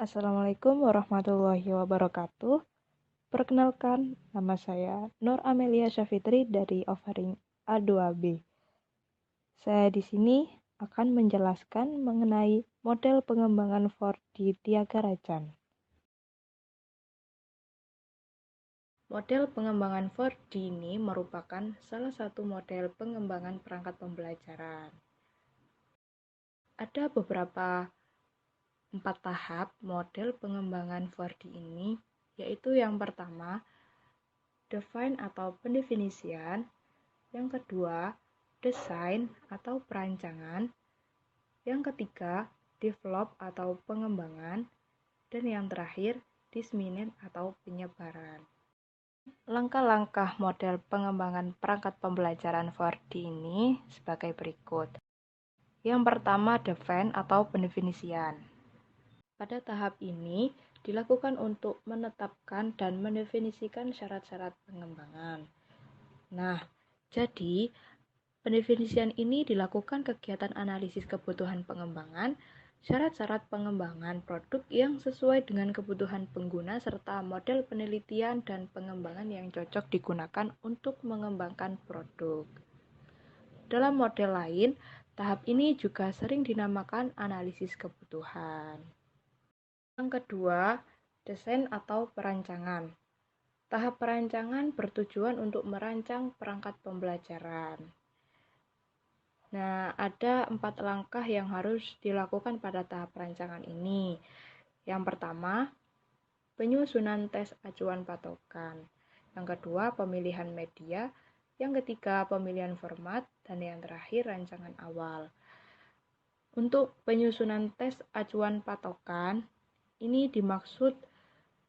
Assalamualaikum warahmatullahi wabarakatuh. Perkenalkan, nama saya Nur Amelia Syafitri dari Offering A2B. Saya di sini akan menjelaskan mengenai model pengembangan Ford di Tiagarajan. Model pengembangan 4D ini merupakan salah satu model pengembangan perangkat pembelajaran. Ada beberapa 4 tahap model pengembangan 4D ini, yaitu yang pertama, define atau pendefinisian, yang kedua, desain atau perancangan, yang ketiga, develop atau pengembangan, dan yang terakhir, disseminate atau penyebaran. Langkah-langkah model pengembangan perangkat pembelajaran 4D ini sebagai berikut. Yang pertama, define atau pendefinisian. Pada tahap ini dilakukan untuk menetapkan dan mendefinisikan syarat-syarat pengembangan. Nah, jadi pendefinisian ini dilakukan kegiatan analisis kebutuhan pengembangan, syarat-syarat pengembangan produk yang sesuai dengan kebutuhan pengguna serta model penelitian dan pengembangan yang cocok digunakan untuk mengembangkan produk. Dalam model lain, tahap ini juga sering dinamakan analisis kebutuhan. Yang kedua, desain atau perancangan. Tahap perancangan bertujuan untuk merancang perangkat pembelajaran. Nah, ada 4 langkah yang harus dilakukan pada tahap perancangan ini. Yang pertama, penyusunan tes acuan patokan. Yang kedua, pemilihan media. Yang ketiga, pemilihan format. Dan yang terakhir, rancangan awal. Untuk penyusunan tes acuan patokan, ini dimaksud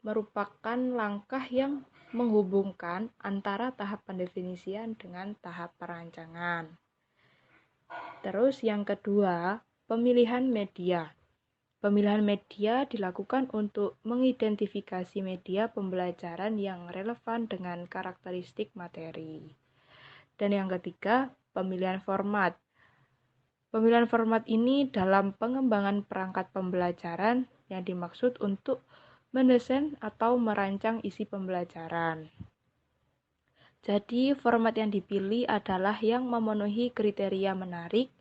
merupakan langkah yang menghubungkan antara tahap pendefinisian dengan tahap perancangan. Terus yang kedua, pemilihan media. Pemilihan media dilakukan untuk mengidentifikasi media pembelajaran yang relevan dengan karakteristik materi. Dan yang ketiga, pemilihan format. Pemilihan format ini dalam pengembangan perangkat pembelajaran yang dimaksud untuk mendesain atau merancang isi pembelajaran. Jadi, format yang dipilih adalah yang memenuhi kriteria menarik,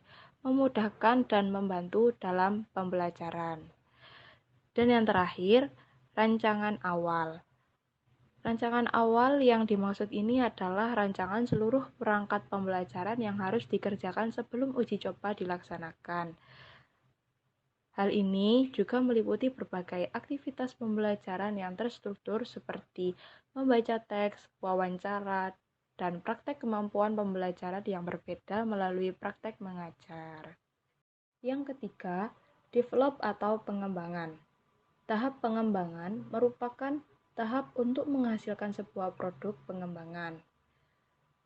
memudahkan, dan membantu dalam pembelajaran. Dan yang terakhir, rancangan awal. Rancangan awal yang dimaksud ini adalah rancangan seluruh perangkat pembelajaran yang harus dikerjakan sebelum uji coba dilaksanakan. Hal ini juga meliputi berbagai aktivitas pembelajaran yang terstruktur seperti membaca teks, wawancara, dan praktek kemampuan pembelajaran yang berbeda melalui praktek mengajar. Yang ketiga, develop atau pengembangan. Tahap pengembangan merupakan tahap untuk menghasilkan sebuah produk pengembangan.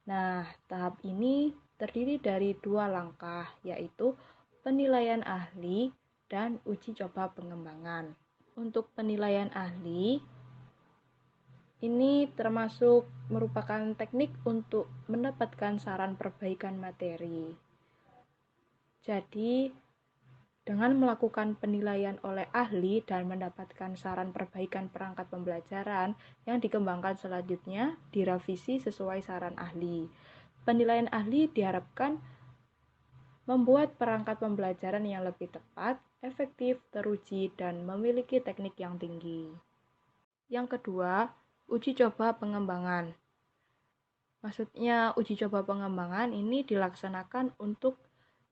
Nah, tahap ini terdiri dari 2 langkah, yaitu penilaian ahli dan uji coba pengembangan. Untuk penilaian ahli, ini termasuk merupakan teknik untuk mendapatkan saran perbaikan materi. Jadi, dengan melakukan penilaian oleh ahli dan mendapatkan saran perbaikan perangkat pembelajaran yang dikembangkan selanjutnya direvisi sesuai saran ahli. Penilaian ahli diharapkan membuat perangkat pembelajaran yang lebih tepat, efektif, teruji, dan memiliki teknik yang tinggi. Yang kedua, uji coba pengembangan. Maksudnya, uji coba pengembangan ini dilaksanakan untuk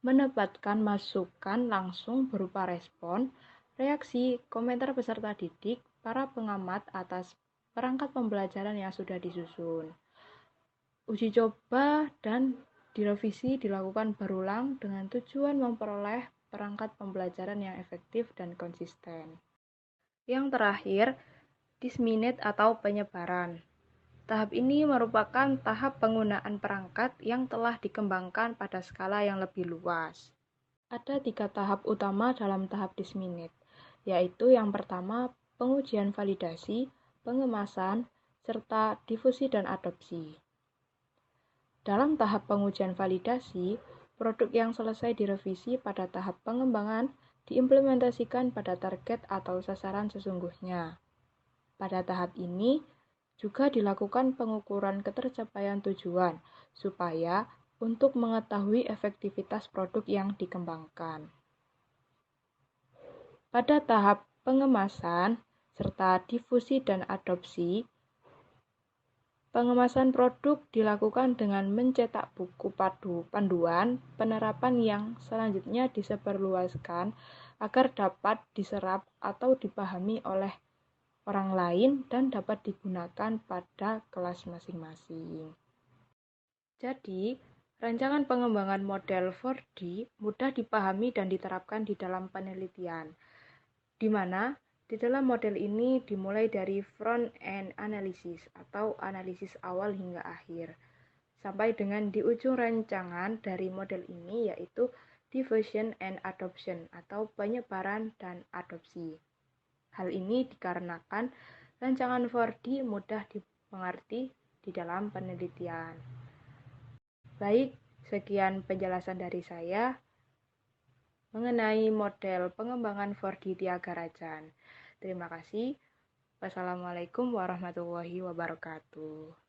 mendapatkan masukan langsung berupa respon, reaksi, komentar peserta didik, para pengamat atas perangkat pembelajaran yang sudah disusun. Uji coba dan direvisi dilakukan berulang dengan tujuan memperoleh perangkat pembelajaran yang efektif dan konsisten. Yang terakhir, disseminate atau penyebaran. Tahap ini merupakan tahap penggunaan perangkat yang telah dikembangkan pada skala yang lebih luas. Ada 3 tahap utama dalam tahap disseminate, yaitu yang pertama pengujian validasi, pengemasan, serta difusi dan adopsi. Dalam tahap pengujian validasi, produk yang selesai direvisi pada tahap pengembangan diimplementasikan pada target atau sasaran sesungguhnya. Pada tahap ini, juga dilakukan pengukuran ketercapaian tujuan, supaya untuk mengetahui efektivitas produk yang dikembangkan. Pada tahap pengemasan, serta difusi dan adopsi, pengemasan produk dilakukan dengan mencetak buku panduan penerapan yang selanjutnya disebarluaskan agar dapat diserap atau dipahami oleh orang lain dan dapat digunakan pada kelas masing-masing. Jadi, rancangan pengembangan model 4D mudah dipahami dan diterapkan di dalam penelitian, di mana di dalam model ini dimulai dari front-end analysis atau analisis awal hingga akhir, sampai dengan di ujung rancangan dari model ini yaitu diffusion and adoption atau penyebaran dan adopsi. Hal ini dikarenakan rancangan 4D mudah dimengerti di dalam penelitian. Baik, sekian penjelasan dari saya mengenai model pengembangan 4D Thiagarajan. Terima kasih. Wassalamualaikum warahmatullahi wabarakatuh.